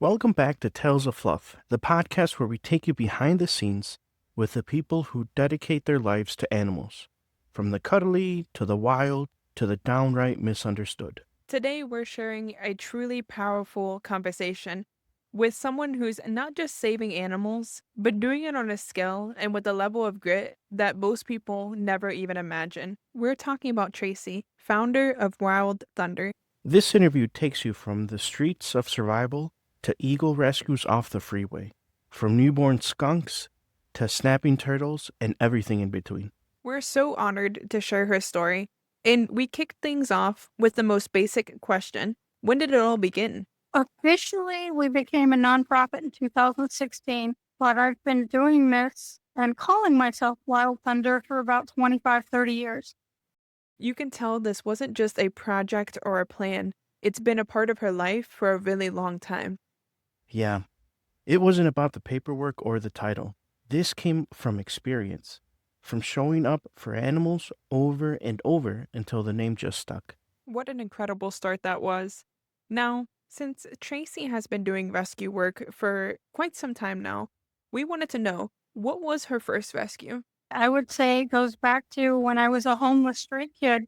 Welcome back to Tales of Fluff, the podcast where we take you behind the scenes with the people who dedicate their lives to animals, from the cuddly to the wild to the downright misunderstood. Today, we're sharing a truly powerful conversation with someone who's not just saving animals, but doing it on a scale and with a level of grit that most people never even imagine. We're talking about Tracy, founder of Wildthunder. This interview takes you from the streets of survival to eagle rescues off the freeway, from newborn skunks to snapping turtles and everything in between. We're so honored to share her story. And we kicked things off with the most basic question. When did it all begin? Officially, we became a nonprofit in 2016, but I've been doing this and calling myself Wild Thunder for about 25, 30 years. You can tell this wasn't just a project or a plan. It's been a part of her life for a really long time. Yeah, it wasn't about the paperwork or the title. This came from experience, from showing up for animals over and over until the name just stuck. What an incredible start that was. Now, since Tracy has been doing rescue work for quite some time now, we wanted to know what was her first rescue? I would say it goes back to when I was a homeless street kid.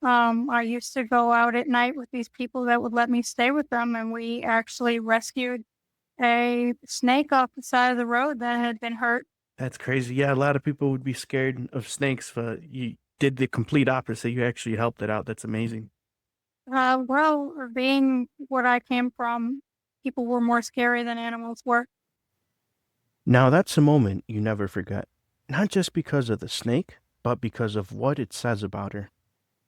I used to go out at night with these people that would let me stay with them, and we actually rescued a snake off the side of the road that had been hurt. That's crazy. Yeah, a lot of people would be scared of snakes, but you did the complete opposite. You actually helped it out. That's amazing. Being what I came from, people were more scary than animals were. Now, that's a moment you never forget. Not just because of the snake, but because of what it says about her.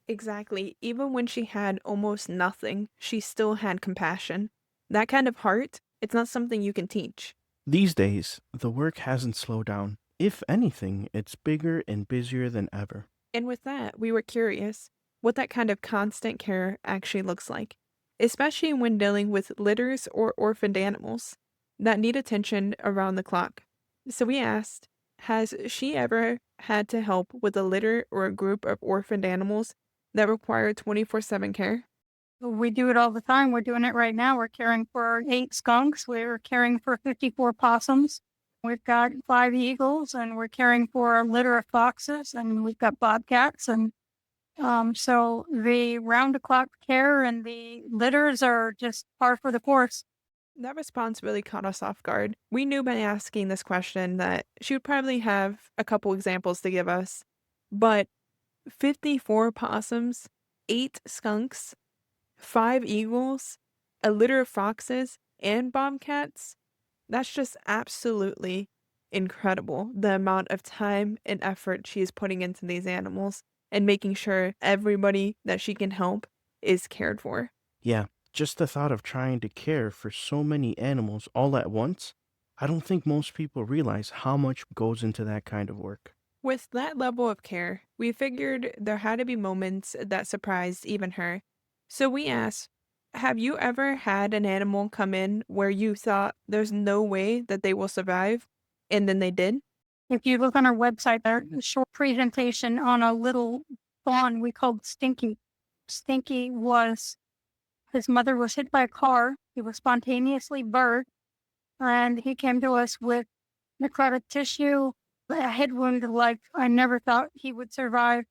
Exactly. Even when she had almost nothing, she still had compassion. That kind of heart, it's not something you can teach. These days, the work hasn't slowed down. If anything, it's bigger and busier than ever. And with that, we were curious what that kind of constant care actually looks like, especially when dealing with litters or orphaned animals that need attention around the clock. So we asked, has she ever had to help with a litter or a group of orphaned animals that require 24/7 care? We do it all the time. We're doing it right now. We're caring for 8 skunks. We're caring for 54 possums. We've got 5 eagles, and we're caring for a litter of foxes, and we've got bobcats. And so the round the clock care and the litters are just par for the course. That response really caught us off guard. We knew by asking this question that she would probably have a couple examples to give us, but 54 possums, 8 skunks, 5 eagles, a litter of foxes, and bobcats. That's just absolutely incredible. The amount of time and effort she is putting into these animals and making sure everybody that she can help is cared for. Yeah, just the thought of trying to care for so many animals all at once, I don't think most people realize how much goes into that kind of work. With that level of care, we figured there had to be moments that surprised even her. So we asked, have you ever had an animal come in where you thought there's no way that they will survive, and then they did? If you look on our website, there's a short presentation on a little fawn we called Stinky. Stinky was His mother was hit by a car. He was spontaneously birthed, and he came to us with necrotic tissue, a head wound like I never thought he would survive.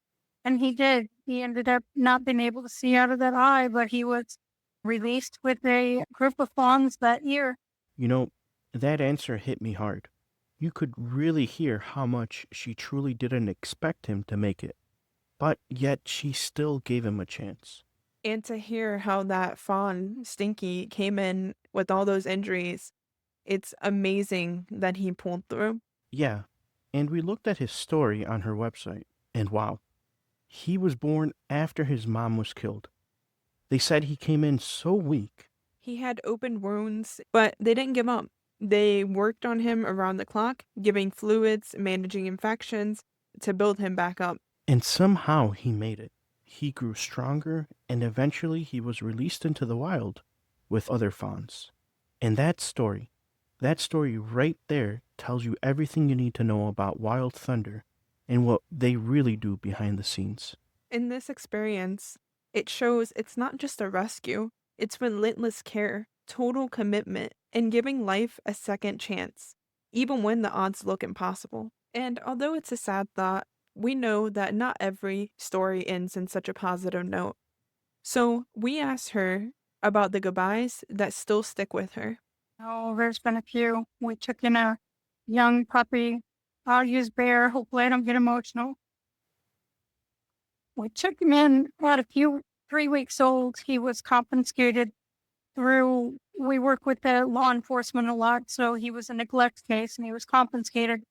And he did. He ended up not being able to see out of that eye, but he was released with a group of fawns that year. You know, that answer hit me hard. You could really hear how much she truly didn't expect him to make it, but yet she still gave him a chance. And to hear how that fawn, Stinky, came in with all those injuries, it's amazing that he pulled through. Yeah, and we looked at his story on her website, and wow, he was born after his mom was killed. They said he came in so weak. He had open wounds, but they didn't give up. They worked on him around the clock, giving fluids, managing infections to build him back up. And somehow he made it. He grew stronger, and eventually he was released into the wild with other fawns. And that story right there tells you everything you need to know about Wild Thunder and what they really do behind the scenes. In this experience, it shows it's not just a rescue, it's relentless care, total commitment, and giving life a second chance, even when the odds look impossible. And although it's a sad thought, we know that not every story ends in such a positive note. So we asked her about the goodbyes that still stick with her. Oh, there's been a few. We took in a young puppy. I'll use bear. Hopefully I don't get emotional. We took him in at a few 3 weeks old. He was confiscated through, we work with the law enforcement a lot, so he was a neglect case and he was confiscated.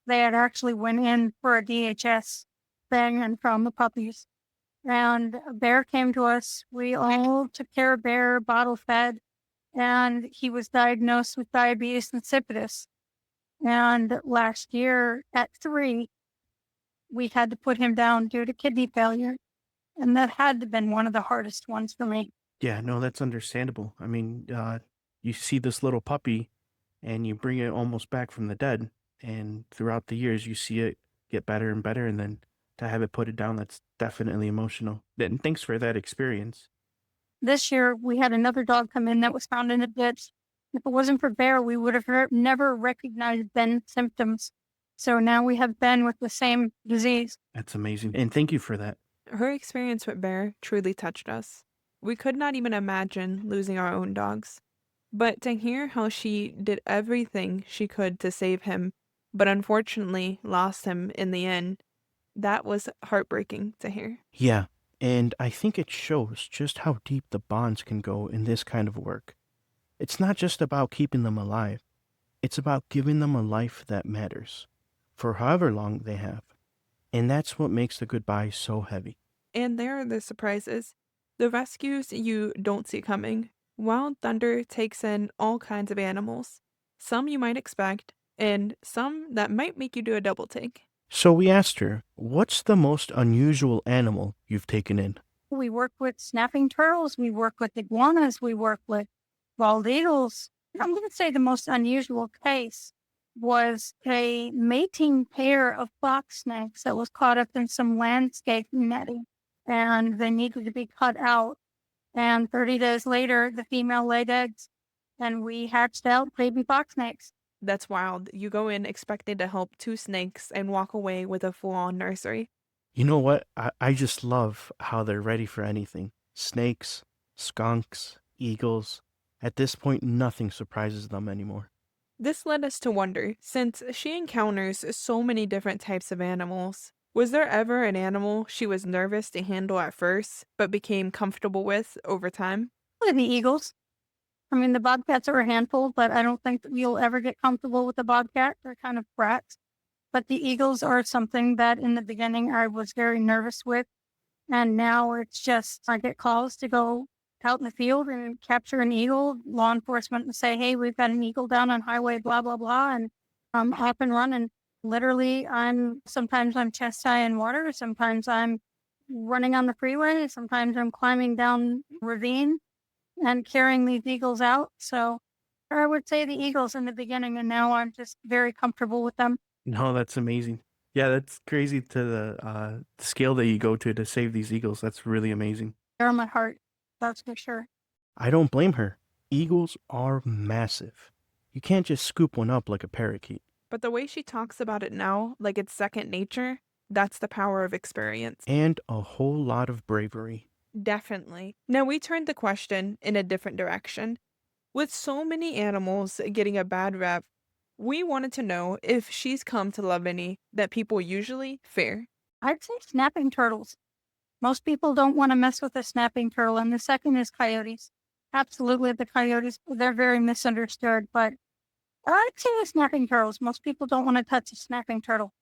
They had actually went in for a DHS thing and found the puppies. And Bear came to us. We all took care of Bear, bottle fed, and he was diagnosed with diabetes insipidus. And last year at 3, we had to put him down due to kidney failure. And that had to have been one of the hardest ones for me. Yeah, no, that's understandable. I mean, you see this little puppy and you bring it almost back from the dead, and throughout the years, you see it get better and better, and then to have it put it down, that's definitely emotional. And thanks for that experience. This year, we had another dog come in that was found in a ditch. If it wasn't for Bear, we would have never recognized Ben's symptoms. So now we have Ben with the same disease. That's amazing. And thank you for that. Her experience with Bear truly touched us. We could not even imagine losing our own dogs. But to hear how she did everything she could to save him, but unfortunately lost him in the end, that was heartbreaking to hear. Yeah, and I think it shows just how deep the bonds can go in this kind of work. It's not just about keeping them alive, it's about giving them a life that matters, for however long they have. And that's what makes the goodbye so heavy. And there are the surprises. The rescues you don't see coming. Wildthunder takes in all kinds of animals. Some you might expect, and some that might make you do a double take. So we asked her, what's the most unusual animal you've taken in? We work with snapping turtles. We work with iguanas. We work with bald eagles. I'm going to say the most unusual case was a mating pair of box snakes that was caught up in some landscape netting, and they needed to be cut out. And 30 days later, the female laid eggs, and we hatched out baby box snakes. That's wild. You go in expecting to help 2 snakes and walk away with a full-on nursery. You know what? I just love how they're ready for anything. Snakes, skunks, eagles. At this point, nothing surprises them anymore. This led us to wonder, since she encounters so many different types of animals, was there ever an animal she was nervous to handle at first, but became comfortable with over time? Look at the eagles. I mean, the bobcats are a handful, but I don't think that you'll ever get comfortable with a bobcat. They're kind of brats. But the eagles are something that in the beginning I was very nervous with. And now it's just, I get calls to go out in the field and capture an eagle. Law enforcement will say, hey, we've got an eagle down on highway, blah, blah, blah. And I'm off and running. Literally, sometimes I'm chest high in water. Sometimes I'm running on the freeway. Sometimes I'm climbing down ravine and carrying these eagles out. So I would say the eagles in the beginning, and now I'm just very comfortable with them. No, that's amazing. Yeah, that's crazy to the scale that you go to save these eagles. That's really amazing. They're in my heart, that's for sure. I don't blame her. Eagles are massive. You can't just scoop one up like a parakeet. But the way she talks about it now, like it's second nature, that's the power of experience. And a whole lot of bravery. Definitely. Now we turned the question in a different direction. With so many animals getting a bad rep, we wanted to know if she's come to love any that people usually fear. I'd say snapping turtles. Most people don't want to mess with a snapping turtle, and the second is coyotes. Absolutely, the coyotes, they're very misunderstood, but I'd say the snapping turtles. Most people don't want to touch a snapping turtle.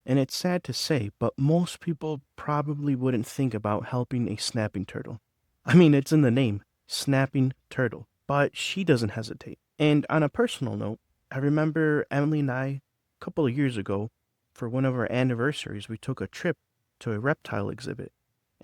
And it's sad to say, but most people probably wouldn't think about helping a snapping turtle. I mean, it's in the name, snapping turtle. But she doesn't hesitate. And on a personal note, I remember Emily and I, a couple of years ago, for one of our anniversaries, we took a trip to a reptile exhibit.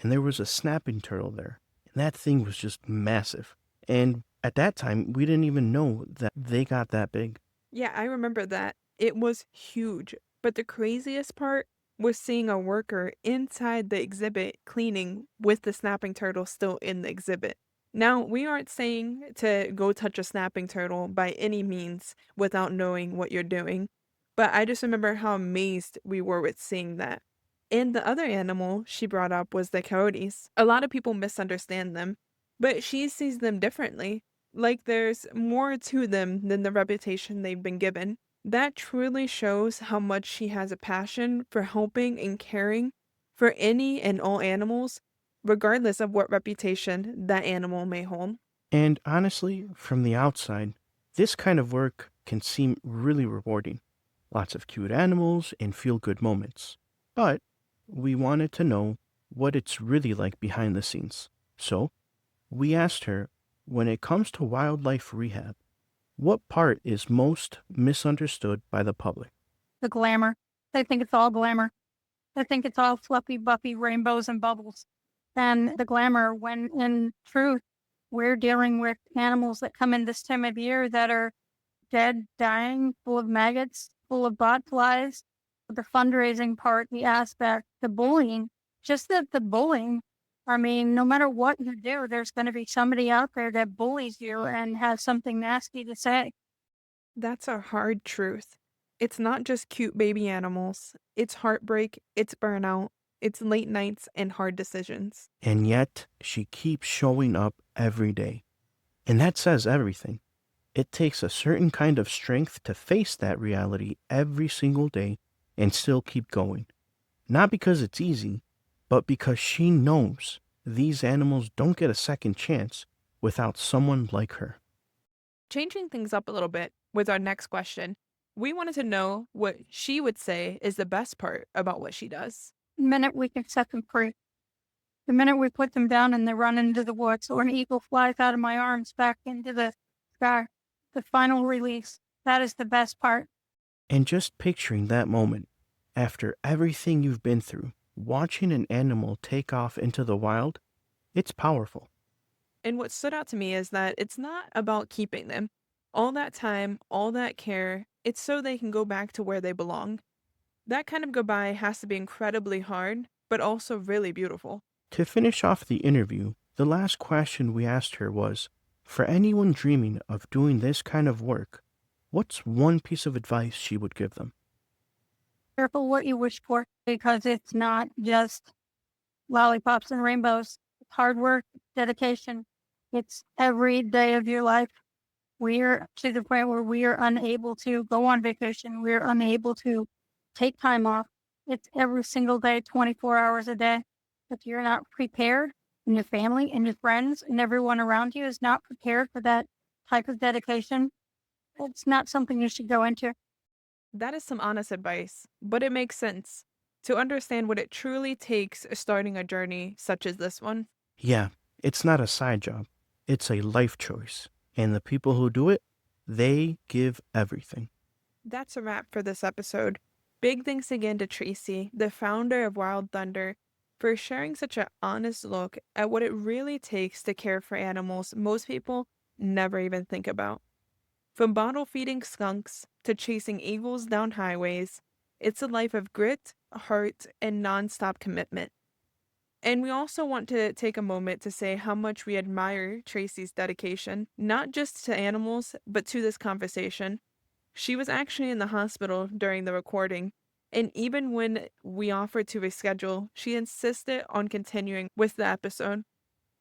And there was a snapping turtle there. And that thing was just massive. And at that time, we didn't even know that they got that big. Yeah, I remember that. It was huge. But the craziest part was seeing a worker inside the exhibit cleaning with the snapping turtle still in the exhibit. Now, we aren't saying to go touch a snapping turtle by any means without knowing what you're doing, but I just remember how amazed we were with seeing that. And the other animal she brought up was the coyotes. A lot of people misunderstand them, but she sees them differently. Like there's more to them than the reputation they've been given. That truly shows how much she has a passion for helping and caring for any and all animals, regardless of what reputation that animal may hold. And honestly, from the outside, this kind of work can seem really rewarding. Lots of cute animals and feel good moments. But we wanted to know what it's really like behind the scenes. So we asked her, when it comes to wildlife rehab, what part is most misunderstood by the public? The glamour. They think it's all glamour. They think it's all fluffy, buffy rainbows and bubbles. And the glamour, when in truth, we're dealing with animals that come in this time of year that are dead, dying, full of maggots, full of bot flies. The fundraising part, the aspect, the bullying, just that the bullying, I mean, no matter what you do, there's going to be somebody out there that bullies you and has something nasty to say. That's a hard truth. It's not just cute baby animals, it's heartbreak, it's burnout, it's late nights and hard decisions. And yet, she keeps showing up every day. And that says everything. It takes a certain kind of strength to face that reality every single day and still keep going. Not because it's easy, but because she knows these animals don't get a second chance without someone like her. Changing things up a little bit with our next question, we wanted to know what she would say is the best part about what she does. The minute we can set them free, the minute we put them down and they run into the woods, or an eagle flies out of my arms back into the sky, the final release, that is the best part. And just picturing that moment, after everything you've been through, watching an animal take off into the wild, it's powerful. And what stood out to me is that it's not about keeping them. All that time, all that care, it's so they can go back to where they belong. That kind of goodbye has to be incredibly hard, but also really beautiful. To finish off the interview, the last question we asked her was, for anyone dreaming of doing this kind of work, what's one piece of advice she would give them? Careful what you wish for, because it's not just lollipops and rainbows. It's hard work, dedication. It's every day of your life. We're to the point where we are unable to go on vacation. We're unable to take time off. It's every single day, 24 hours a day. If you're not prepared, and your family and your friends and everyone around you is not prepared for that type of dedication, it's not something you should go into. That is some honest advice, but it makes sense to understand what it truly takes starting a journey such as this one. Yeah, it's not a side job, it's a life choice. And the people who do it, they give everything. That's a wrap for this episode. Big thanks again to Tracy, the founder of Wildthunder, for sharing such an honest look at what it really takes to care for animals most people never even think about. From bottle feeding skunks to chasing eagles down highways, it's a life of grit, heart, and nonstop commitment. And we also want to take a moment to say how much we admire Tracy's dedication, not just to animals, but to this conversation. She was actually in the hospital during the recording, and even when we offered to reschedule, she insisted on continuing with the episode.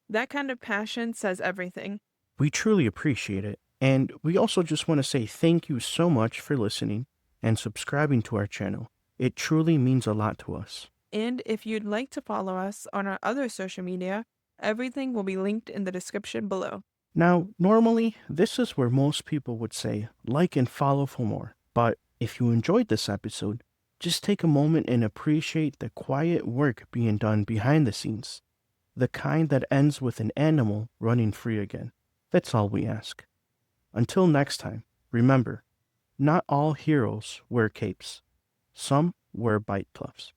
That kind of passion says everything. We truly appreciate it. And we also just want to say thank you so much for listening and subscribing to our channel. It truly means a lot to us. And if you'd like to follow us on our other social media, everything will be linked in the description below. Now, normally, this is where most people would say like and follow for more. But if you enjoyed this episode, just take a moment and appreciate the quiet work being done behind the scenes. The kind that ends with an animal running free again. That's all we ask. Until next time, remember, not all heroes wear capes. Some wear bite fluffs.